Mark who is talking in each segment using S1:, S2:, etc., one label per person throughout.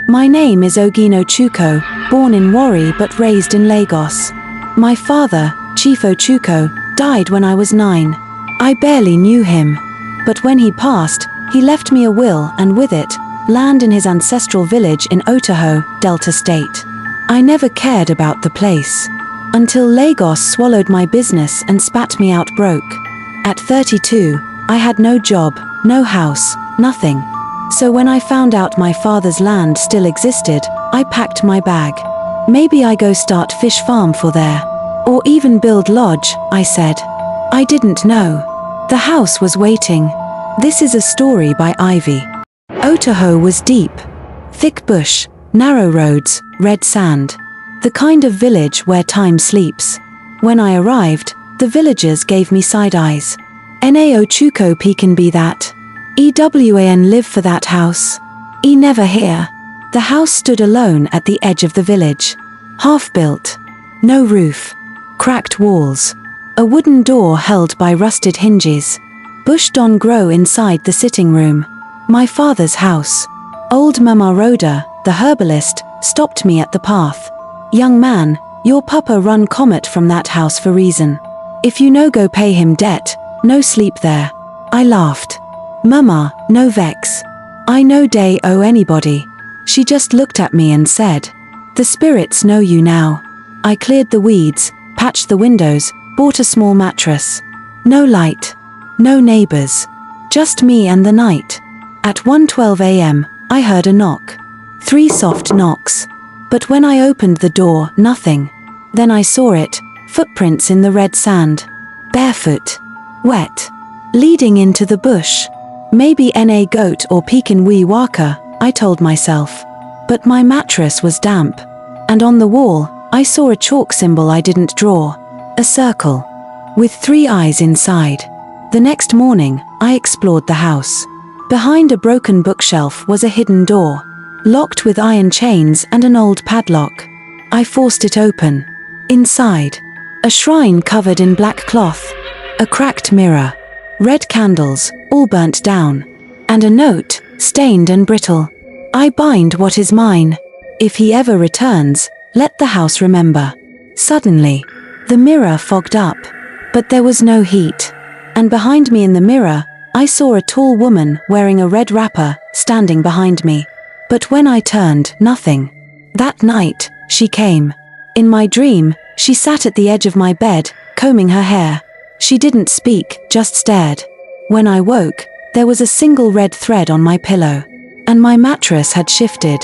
S1: My name is Oghene Chuko, born in Warri but raised in Lagos. My father, Chief Ochuko, died when I was 9. I barely knew him. But when he passed, he left me a will and with it, land in his ancestral village in Otaho, Delta State. I never cared about the place. Until Lagos swallowed my business and spat me out broke. At 32, I had no job, no house, nothing. So when I found out my father's land still existed, I packed my bag. Maybe I go start fish farm for there. Or even build lodge, I said. I didn't know. The house was waiting. This is a story by Ivie. Otaho was deep. Thick bush, narrow roads, red sand. The kind of village where time sleeps. When I arrived, the villagers gave me side eyes. Nao Chuko Pekin be that. EWAN live for that house. Never here. The house stood alone at the edge of the village. Half built. No roof. Cracked walls. A wooden door held by rusted hinges. Bush don't grow inside the sitting room. My father's house. Old Mama Rhoda, the herbalist, stopped me at the path. Young man, your papa run comet from that house for reason. If you no go pay him debt, no sleep there. I laughed. Mama, no vex. I no day owe anybody. She just looked at me and said, the spirits know you now. I cleared the weeds, patched the windows, bought a small mattress. No light. No neighbors. Just me and the night. At 1:12 a.m., I heard a knock. 3 soft knocks. But when I opened the door, nothing. Then I saw it, footprints in the red sand. Barefoot. Wet. Leading into the bush. Maybe Na goat or Pekin wee waka, I told myself. But my mattress was damp. And on the wall, I saw a chalk symbol I didn't draw. A circle. With 3 eyes inside. The next morning, I explored the house. Behind a broken bookshelf was a hidden door. Locked with iron chains and an old padlock. I forced it open. Inside, a shrine covered in black cloth. A cracked mirror. Red candles, all burnt down. And a note, stained and brittle. I bind what is mine. If he ever returns, let the house remember. Suddenly, the mirror fogged up. But there was no heat. And behind me in the mirror, I saw a tall woman wearing a red wrapper, standing behind me. But when I turned, nothing. That night, she came. In my dream, she sat at the edge of my bed, combing her hair. She didn't speak, just stared. When I woke, there was a single red thread on my pillow. And my mattress had shifted.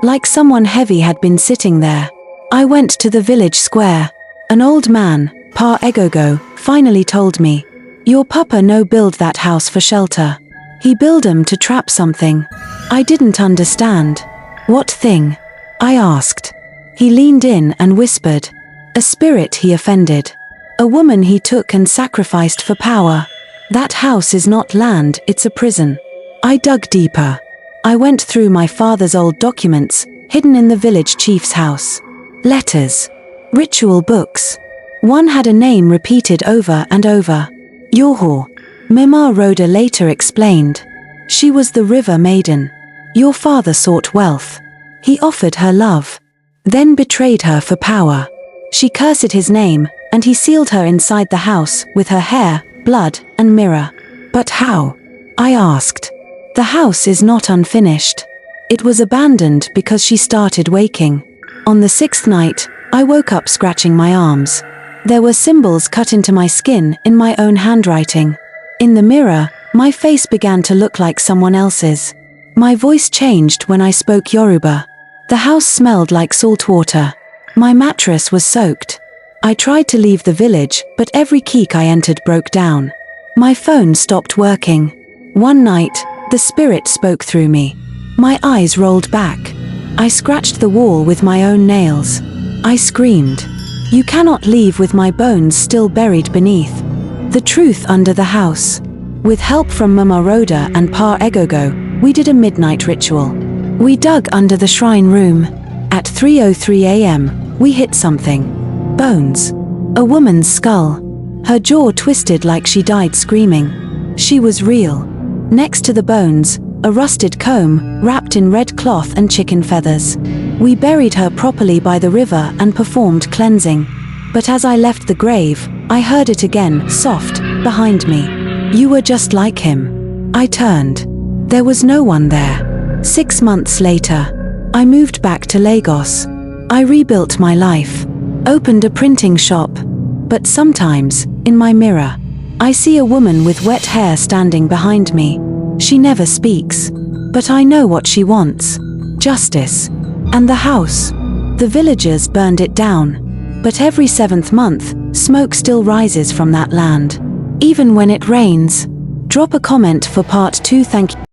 S1: Like someone heavy had been sitting there. I went to the village square. An old man, Pa Egogo, finally told me, your papa no build that house for shelter. He build 'em to trap something. I didn't understand. What thing? I asked. He leaned in and whispered. A spirit he offended. A woman he took and sacrificed for power. That house is not land, it's a prison. I dug deeper. I went through my father's old documents, hidden in the village chief's house. Letters. Ritual books. One had a name repeated over and over. Yoho. Mama Rhoda later explained. She was the river maiden. Your father sought wealth. He offered her love. Then betrayed her for power. She cursed his name, and he sealed her inside the house with her hair, blood, and mirror. But how? I asked. The house is not unfinished. It was abandoned because she started waking. On the 6th night, I woke up scratching my arms. There were symbols cut into my skin in my own handwriting. In the mirror, my face began to look like someone else's. My voice changed when I spoke Yoruba. The house smelled like salt water. My mattress was soaked. I tried to leave the village, but every key I entered broke down. My phone stopped working. One night, the spirit spoke through me. My eyes rolled back. I scratched the wall with my own nails. I screamed. You cannot leave with my bones still buried beneath. The truth under the house. With help from Mama Rhoda and Pa Egogo, we did a midnight ritual. We dug under the shrine room. At 3:03 a.m., we hit something. Bones. A woman's skull. Her jaw twisted like she died screaming. She was real. Next to the bones, a rusted comb, wrapped in red cloth and chicken feathers. We buried her properly by the river and performed cleansing. But as I left the grave, I heard it again, soft, behind me. You were just like him. I turned. There was no one there. 6 months later, I moved back to Lagos. I rebuilt my life, opened a printing shop. But sometimes, in my mirror, I see a woman with wet hair standing behind me. She never speaks, but I know what she wants. Justice. And the house. The villagers burned it down. But every 7th month, smoke still rises from that land. Even when it rains. Drop a comment for part 2. Thank you.